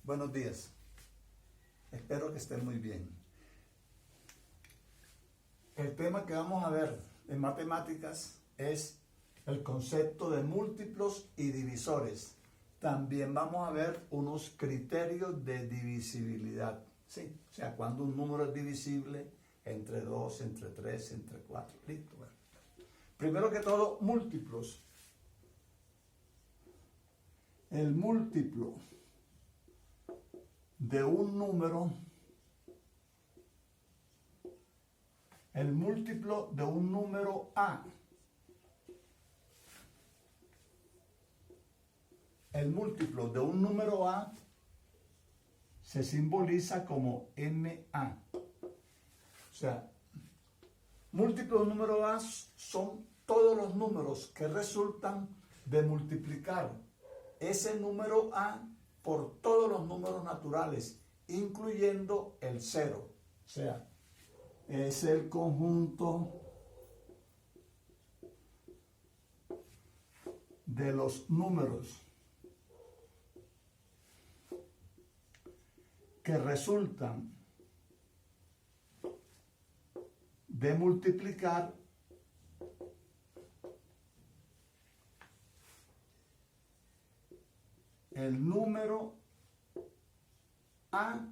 Buenos días. Espero que estén muy bien. El tema que vamos a ver en matemáticas es el concepto de múltiplos y divisores. También vamos a ver unos criterios de divisibilidad. ¿Sí? O sea, cuando un número es divisible entre 2, entre 3, entre 4. Listo. Bueno. Primero que todo, múltiplos. El múltiplo de un número, el múltiplo de un número A, el múltiplo de un número A se simboliza como NA. O sea, múltiplo de un número A son todos los números que resultan de multiplicar ese número A por todos los números naturales, incluyendo el 0. O sea, es el conjunto de los números que resultan de multiplicar el número A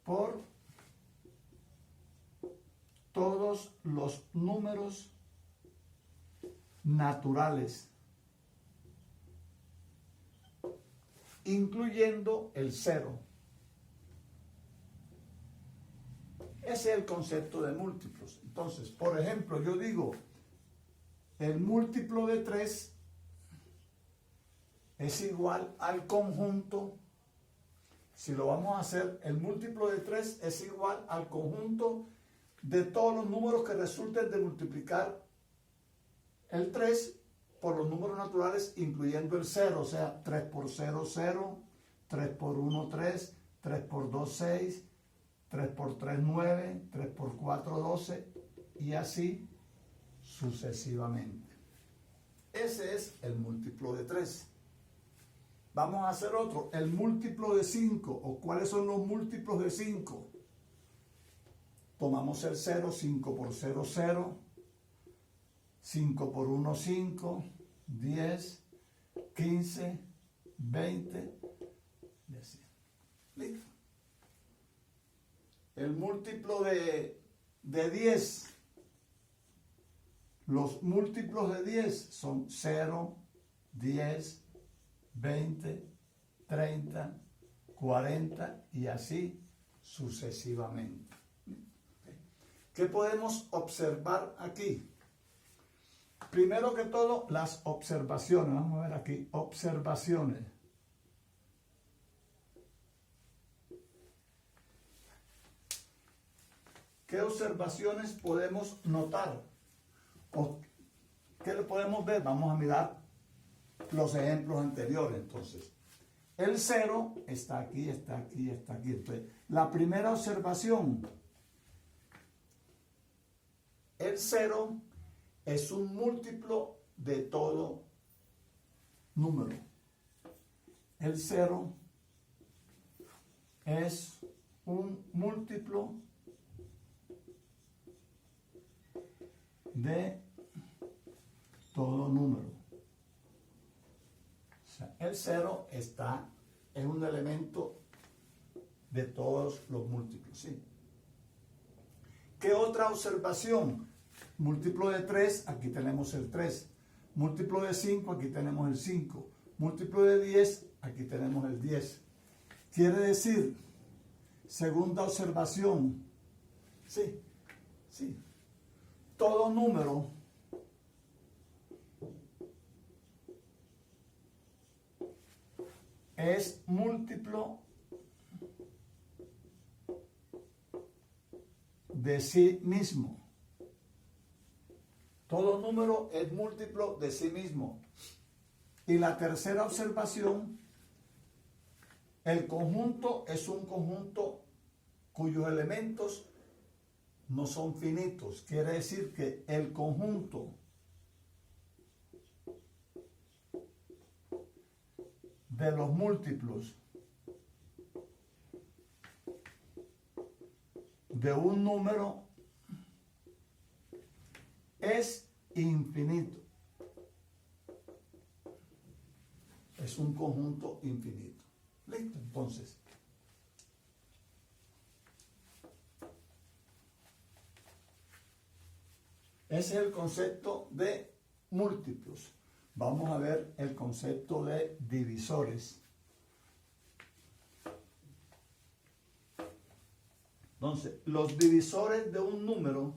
por todos los números naturales, incluyendo el 0. Ese es el concepto de múltiplos. Entonces, por ejemplo, yo digo, el múltiplo de 3 es igual al conjunto. Si lo vamos a hacer, el múltiplo de 3 es igual al conjunto de todos los números que resulten de multiplicar el 3 por los números naturales, incluyendo el 0. O sea, 3 por 0, 0, 3 por 1, 3, 3 por 2, 6, 3 por 3, 9, 3 por 4, 12, y así sucesivamente. Ese es el múltiplo de 3. Vamos a hacer otro, el múltiplo de 5, o cuáles son los múltiplos de 5. Tomamos el 0, 5 por 0, 0, 5 por 1, 5, 10, 15, 20, y así. Listo. El múltiplo de 10, los múltiplos de 10 son 0, 10, 20, 30, 40 y así sucesivamente. ¿Qué podemos observar aquí? Primero que todo, las observaciones. Vamos a ver aquí, observaciones. ¿Qué observaciones podemos notar? ¿O qué le podemos ver? Vamos a mirar los ejemplos anteriores. Entonces, el 0 está aquí, está aquí, está aquí. Entonces, la primera observación, el 0 es un múltiplo de todo número. El 0 es un múltiplo de todo número. O sea, el 0 es un elemento de todos los múltiplos, ¿sí? ¿Qué otra observación? Múltiplo de 3, aquí tenemos el 3. Múltiplo de 5, aquí tenemos el 5. Múltiplo de 10, aquí tenemos el 10. Quiere decir, segunda observación, sí, sí, todo número es múltiplo de sí mismo. Todo número es múltiplo de sí mismo. Y la tercera observación, el conjunto es un conjunto cuyos elementos no son finitos. Quiere decir que el conjunto de los múltiplos de un número es infinito. Es un conjunto infinito. Listo, entonces. Ese es el concepto de múltiplos. Vamos a ver el concepto de divisores. Entonces, los divisores de un número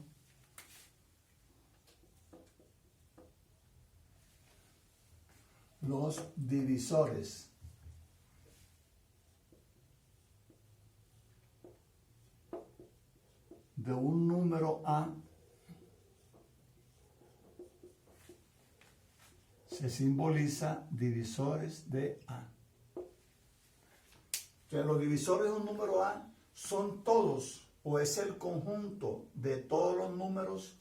de un número A se simboliza divisores de A. Entonces, los divisores de un número A son todos, o es el conjunto de todos los números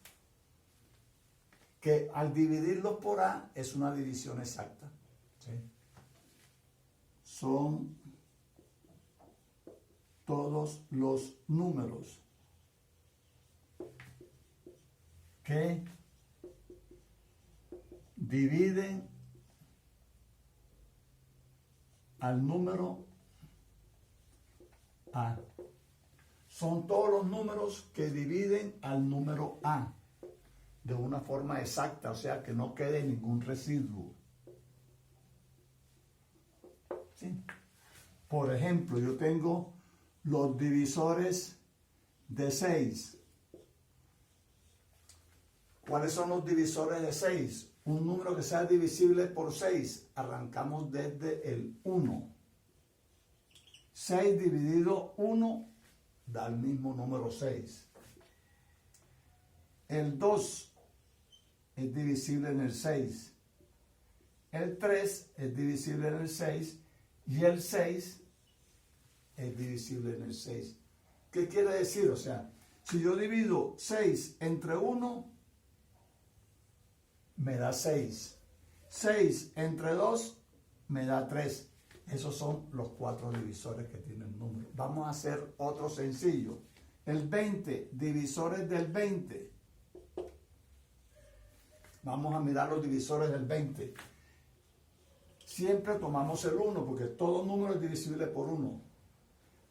que al dividirlos por A es una división exacta. ¿Sí? Son todos los números que dividen al número A. Son todos los números que dividen al número A de una forma exacta, o sea, que no quede ningún residuo. ¿Sí? Por ejemplo, yo tengo los divisores de 6. ¿Cuáles son los divisores de 6? Un número que sea divisible por 6. Arrancamos desde el 1. 6 dividido 1 da el mismo número 6. El 2 es divisible en el 6. El 3 es divisible en el 6. Y el 6 es divisible en el 6. ¿Qué quiere decir? O sea, si yo divido 6 entre 1, me da 6. 6 entre 2, me da 3. Esos son los 4 divisores que tiene el número. Vamos a hacer otro sencillo. El 20, divisores del 20. Vamos a mirar los divisores del 20. Siempre tomamos el 1 porque todo número es divisible por 1.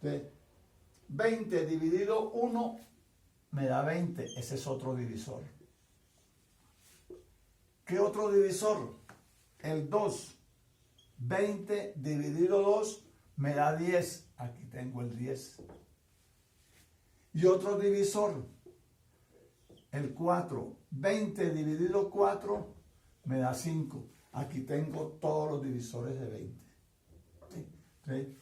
Entonces, 20 dividido 1 me da 20. Ese es otro divisor. ¿Qué otro divisor? El 2. 20 dividido 2 me da 10. Aquí tengo el 10. Y otro divisor. El 4. 20 dividido 4 me da 5. Aquí tengo todos los divisores de 20. ¿Sí? ¿Sí?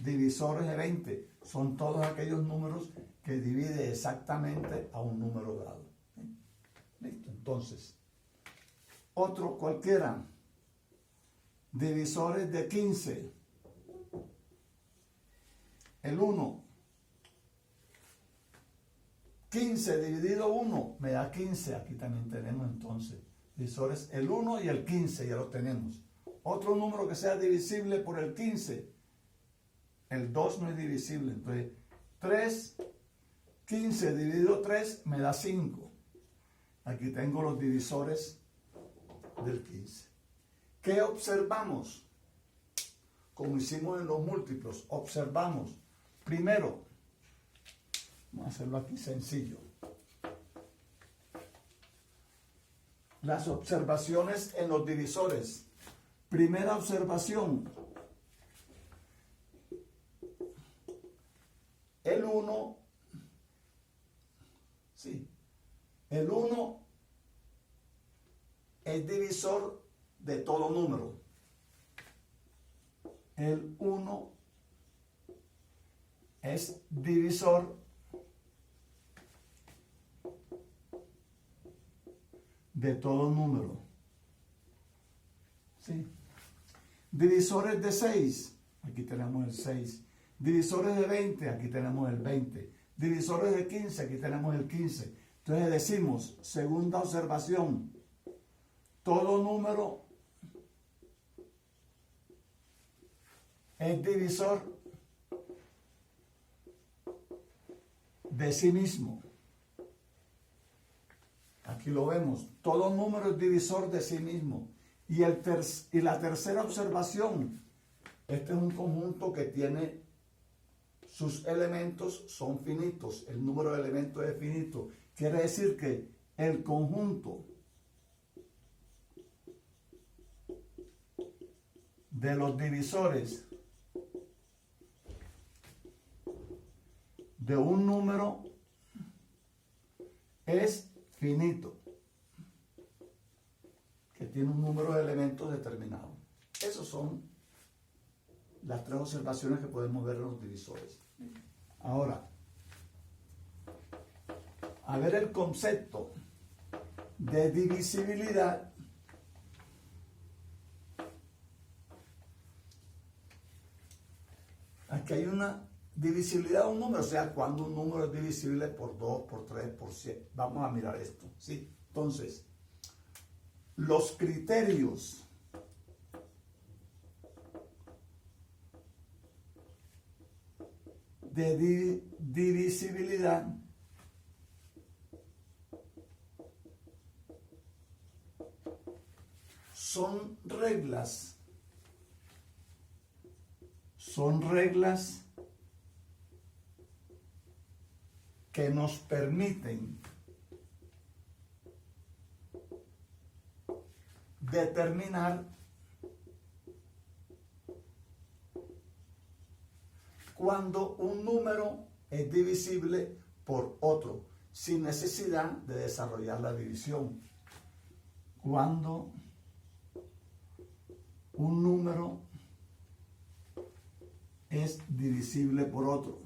Divisores de 20 son todos aquellos números que divide exactamente a un número dado. ¿Sí? Listo. Entonces, otro cualquiera. Divisores de 15. El 1. 15 dividido 1 me da 15. Aquí también tenemos entonces divisores el 1 y el 15, ya lo tenemos. Otro número que sea divisible por el 15. El 2 no es divisible. Entonces, 3, 15 dividido 3 me da 5. Aquí tengo los divisores del 15. ¿Qué observamos? Como hicimos en los múltiplos, observamos. Primero, vamos a hacerlo aquí sencillo. Las observaciones en los divisores. Primera observación. El 1, sí, el 1 es divisor de todo número. El 1 es divisor de todo número. ¿Sí? Divisores de 6, aquí tenemos el 6. Divisores de 20, aquí tenemos el 20. Divisores de 15, aquí tenemos el 15. Entonces decimos, segunda observación, todo número es divisor de sí mismo. Aquí lo vemos. Todo número es divisor de sí mismo. Y la tercera observación. Este es un conjunto que tiene sus elementos son finitos. El número de elementos es finito. Quiere decir que el conjunto de los divisores de un número es finito, que tiene un número de elementos determinado. Esas son las tres observaciones que podemos ver en los divisores. Ahora, a ver el concepto de divisibilidad. Aquí hay una divisibilidad de un número, o sea, cuando un número es divisible por 2, por 3, por 7. Vamos a mirar esto, ¿sí? Entonces, los criterios de divisibilidad son reglas que nos permiten determinar cuando un número es divisible por otro, sin necesidad de desarrollar la división. Cuando un número es divisible por otro.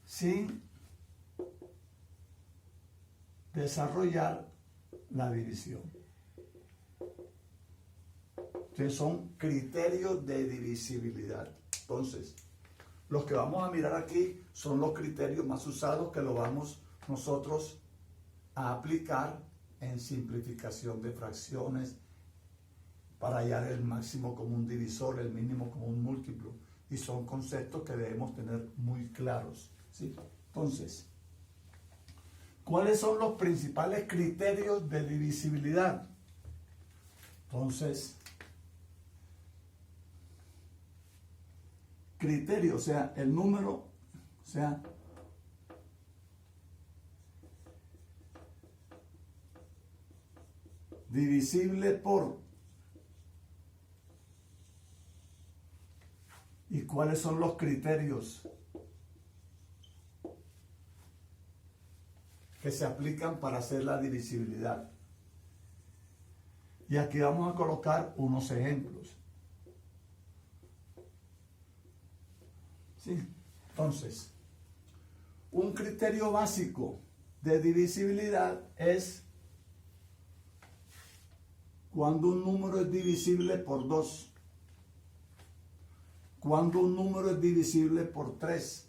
Sin desarrollar la división. Entonces son criterios de divisibilidad. Entonces, los que vamos a mirar aquí son los criterios más usados que lo vamos nosotros a aplicar en simplificación de fracciones para hallar el máximo común divisor, el mínimo común múltiplo. Y son conceptos que debemos tener muy claros, ¿sí? Entonces, ¿cuáles son los principales criterios de divisibilidad? Entonces, criterio, o sea, el número, o sea, divisible por. ¿Y cuáles son los criterios que se aplican para hacer la divisibilidad? Y aquí vamos a colocar unos ejemplos. ¿Sí? Entonces, un criterio básico de divisibilidad es cuando un número es divisible por 2, cuando un número es divisible por 3,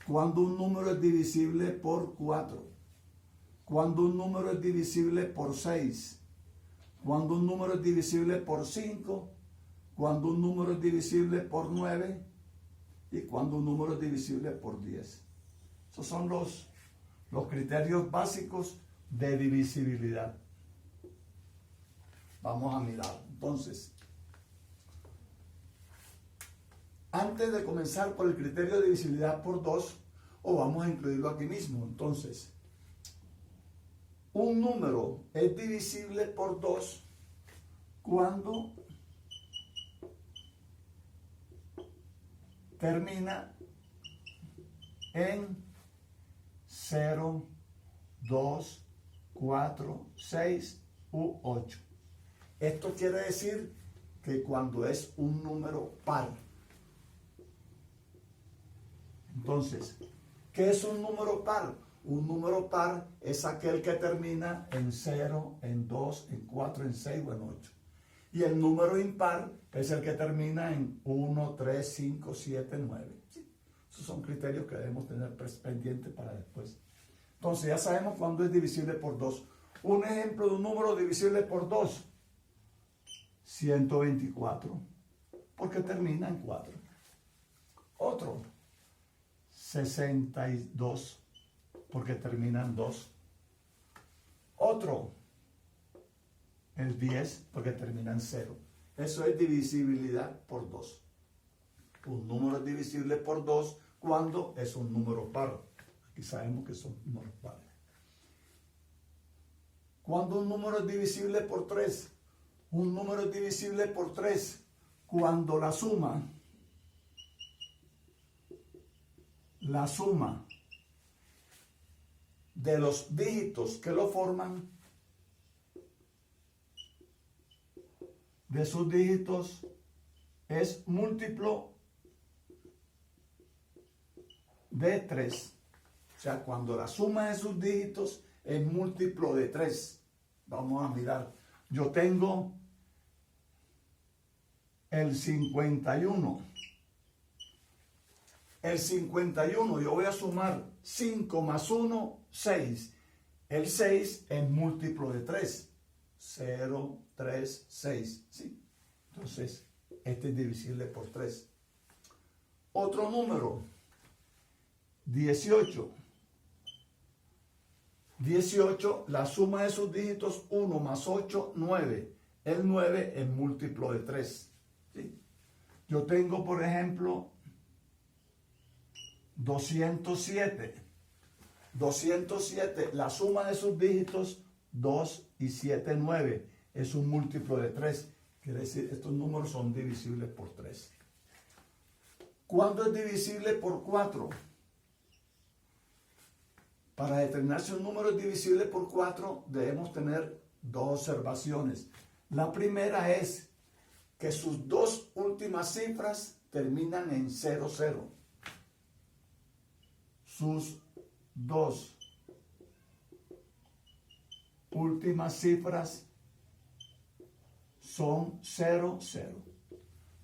cuando un número es divisible por 4, cuando un número es divisible por 6, cuando un número es divisible por 5, cuando un número es divisible por 9 y cuando un número es divisible por 10. Esos son los criterios básicos de divisibilidad. Vamos a mirar. Entonces, antes de comenzar por el criterio de divisibilidad por 2, o vamos a incluirlo aquí mismo. Entonces, un número es divisible por 2 cuando termina en 0, 2, 4, 6 u 8. Esto quiere decir que cuando es un número par. Entonces, ¿qué es un número par? Un número par es aquel que termina en 0, en 2, en 4, en 6 o en 8. Y el número impar es el que termina en 1, 3, 5, 7, 9. ¿Sí? Esos son criterios que debemos tener pendientes para después. Entonces, ya sabemos cuándo es divisible por 2. Un ejemplo de un número divisible por 2. 124, porque termina en 4. Otro, 62, porque termina en 2. Otro, el 10, porque termina en 0. Eso es divisibilidad por 2. Un número es divisible por 2 cuando es un número par. Aquí sabemos que son números pares. Cuando un número es divisible por 3. Un número es divisible por 3 cuando la suma de los dígitos que lo forman, de sus dígitos, es múltiplo de 3. O sea, cuando la suma de sus dígitos es múltiplo de 3. Vamos a mirar. Yo tengo el 51. El 51, yo voy a sumar 5 más 1, 6. El 6 es múltiplo de 3. 0, 3, 6. ¿Sí? Entonces, este es divisible por 3. Otro número, 18. 18, la suma de sus dígitos, 1 más 8, 9. El 9 es múltiplo de 3. ¿Sí? Yo tengo, por ejemplo, 207. 207, la suma de sus dígitos, 2 y 7, 9. Es un múltiplo de 3. Quiere decir, estos números son divisibles por 3. ¿Cuándo es divisible por 4? Para determinar si un número es divisible por 4, debemos tener dos observaciones. La primera es que sus dos últimas cifras terminan en 0, 0. Sus dos últimas cifras son 0, 0.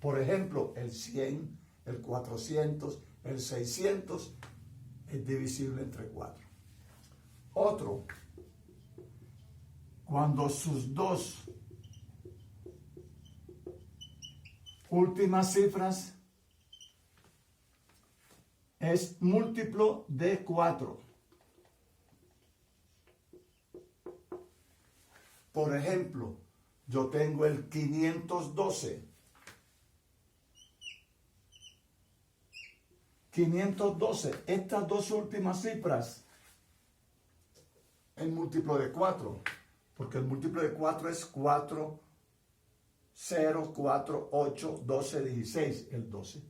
Por ejemplo, el 100, el 400, el 600 es divisible entre 4. Otro, cuando sus dos últimas cifras es múltiplo de 4. Por ejemplo, yo tengo el 512. 512, estas dos últimas cifras es múltiplo de 4, porque el múltiplo de 4 es 4, 0, 4, 8, 12, 16, el 12.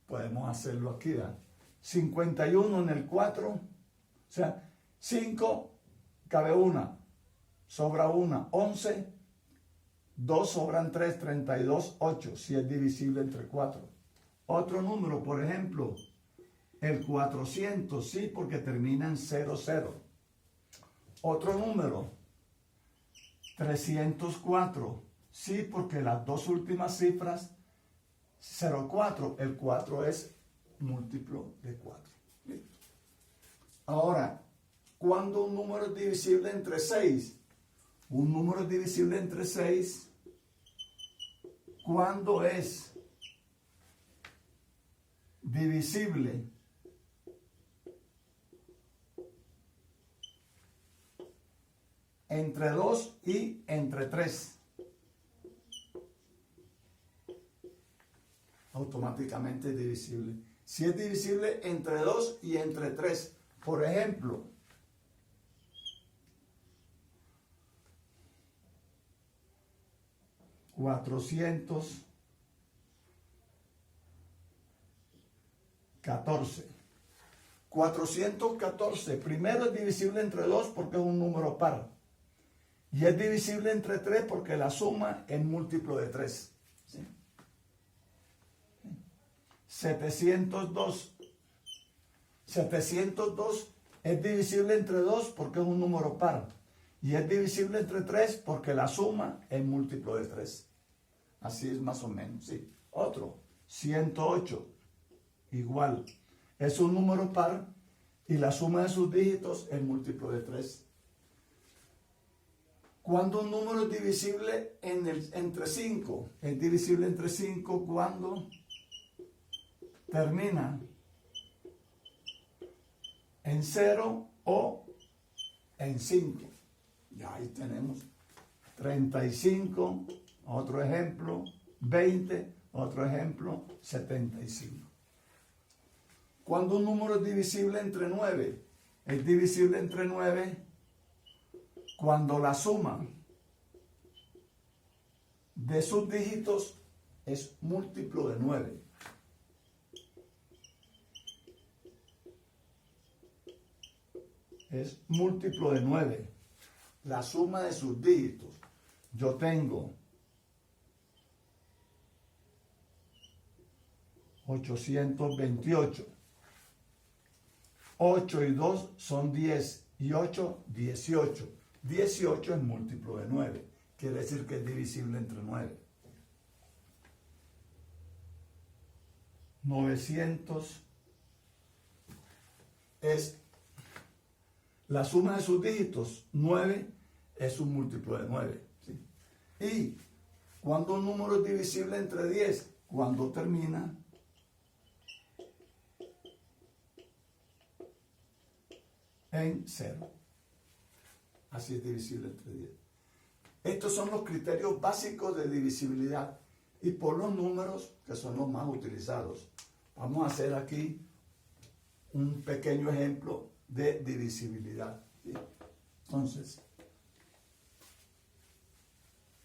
Podemos hacerlo aquí, ¿verdad? 51 en el 4, o sea, 5 cabe 1, sobra 1, 11, 2 sobran 3, 32, 8, si es divisible entre 4. Otro número, por ejemplo, el 400, sí, porque termina en 0, 0. Otro número, 304, sí, porque las dos últimas cifras, 0,4, el 4 es múltiplo de 4. ¿Listo? Ahora, ¿cuándo un número es divisible entre 6? Un número es divisible entre 6 cuando es divisible entre 2 y entre 3. Automáticamente es divisible. Si es divisible entre 2 y entre 3, por ejemplo, $414. 414, primero es divisible entre 2 porque es un número par. Y es divisible entre 3 porque la suma es múltiplo de 3. ¿Sí? 702. 702 es divisible entre 2 porque es un número par. Y es divisible entre 3 porque la suma es múltiplo de 3. Así es más o menos, ¿sí? Otro, 108. Igual. Es un número par y la suma de sus dígitos es múltiplo de 3. Cuando un número es divisible entre 5, es divisible entre 5 cuando termina en 0 o en 5. Ya ahí tenemos 35, otro ejemplo, 20, otro ejemplo, 75. Cuando un número es divisible entre 9, es divisible entre 9 cuando la suma de sus dígitos es múltiplo de 9. Es múltiplo de 9. La suma de sus dígitos. Yo tengo 828. 8 y 2 son 10 y 8, 18. 18 es múltiplo de 9. Quiere decir que es divisible entre 9. 900 es la suma de sus dígitos. 9 es un múltiplo de 9. ¿Sí? Y cuando un número es divisible entre 10, cuando termina en 0. Así es divisible entre 10. Estos son los criterios básicos de divisibilidad y por los números que son los más utilizados. Vamos a hacer aquí un pequeño ejemplo de divisibilidad. ¿Sí? Entonces,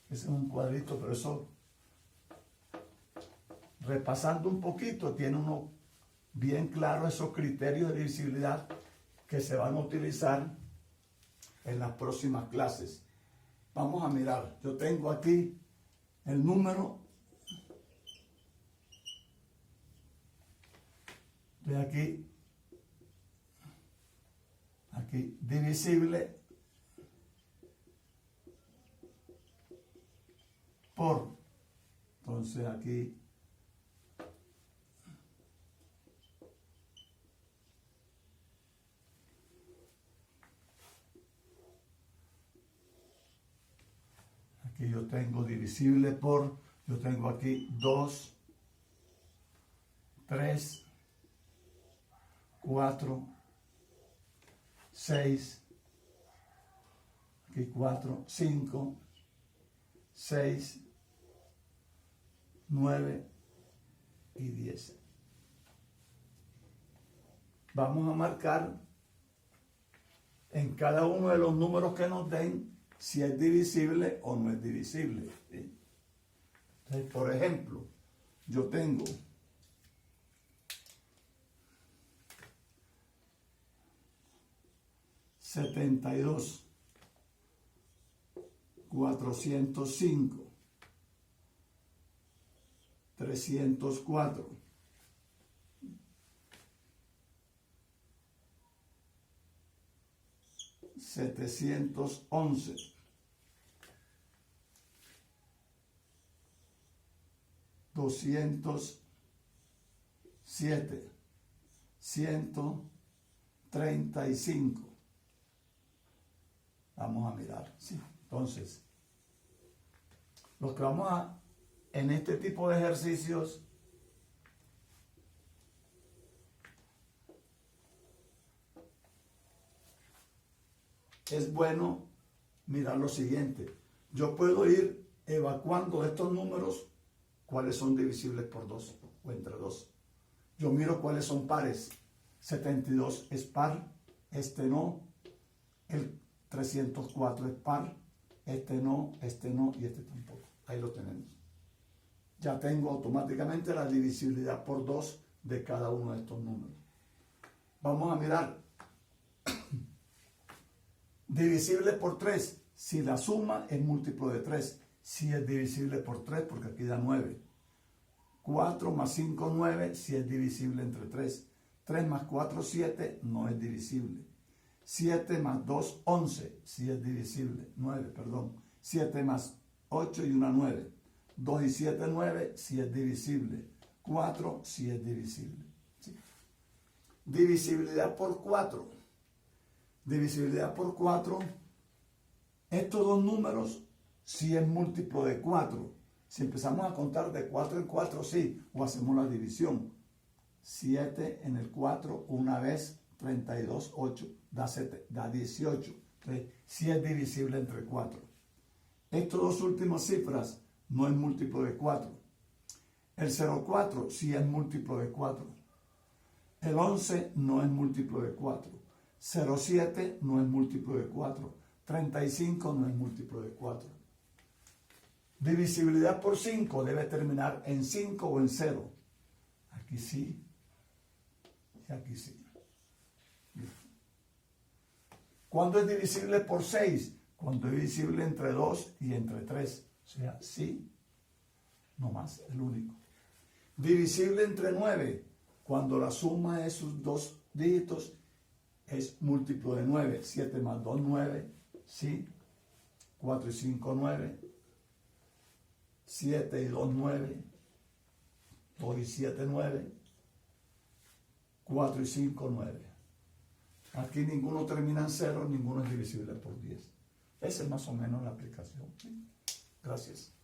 ese es un cuadrito, pero eso, repasando un poquito, tiene uno bien claro esos criterios de divisibilidad que se van a utilizar en las próximas clases. Vamos a mirar. Yo tengo aquí el número de aquí divisible por. Entonces aquí yo tengo divisible por, yo tengo aquí 2, 3, 4, 6, aquí 4, 5, 6, 9 y 10. Vamos a marcar en cada uno de los números que nos den si es divisible o no es divisible. ¿Sí? Entonces, por ejemplo, yo tengo 72, 405, 304, 711, 207, 135. Vamos a mirar. ¿Sí? Entonces, los que vamos a, en este tipo de ejercicios, es bueno mirar lo siguiente. Yo puedo ir evacuando estos números, cuáles son divisibles por 2 o entre 2. Yo miro cuáles son pares. 72 es par, este no. El 304 es par, este no y este tampoco. Ahí lo tenemos. Ya tengo automáticamente la divisibilidad por 2 de cada uno de estos números. Vamos a mirar. Divisible por 3, si la suma es múltiplo de 3. Si es divisible por 3, porque aquí da 9. 4 más 5, 9, si es divisible entre 3. 3 más 4, 7, no es divisible. 7 más 2, 11, si es divisible. 9, perdón. 7 más 8 y 1, 9. 2 y 7, 9, si es divisible. 4, si es divisible. ¿Sí? Divisibilidad por 4. Divisibilidad por 4 Estos dos números sí es múltiplo de 4. Si empezamos a contar de 4 en 4, sí, o hacemos la división. 7 en el 4, una vez, 32, 8, da 18. Entonces, sí es divisible entre 4. Estas dos últimas cifras no es múltiplo de 4. El 0,4 sí es múltiplo de 4. El 11 no es múltiplo de 4. 0,7 no es múltiplo de 4. 35 no es múltiplo de 4. Divisibilidad por 5 debe terminar en 5 o en 0. Aquí sí. Y aquí sí. ¿Cuándo es divisible por 6? Cuando es divisible entre 2 y entre 3. O sea, sí. No más, el único. Divisible entre 9. Cuando la suma de sus dos dígitos es múltiplo de 9. 7 más 2, 9. Sí. 4 y 5, 9. 7 y 2, 9. 2 y 7, 9. 4 y 5, 9. Aquí ninguno termina en 0, ninguno es divisible por 10. Esa es más o menos la aplicación. ¿Sí? Gracias.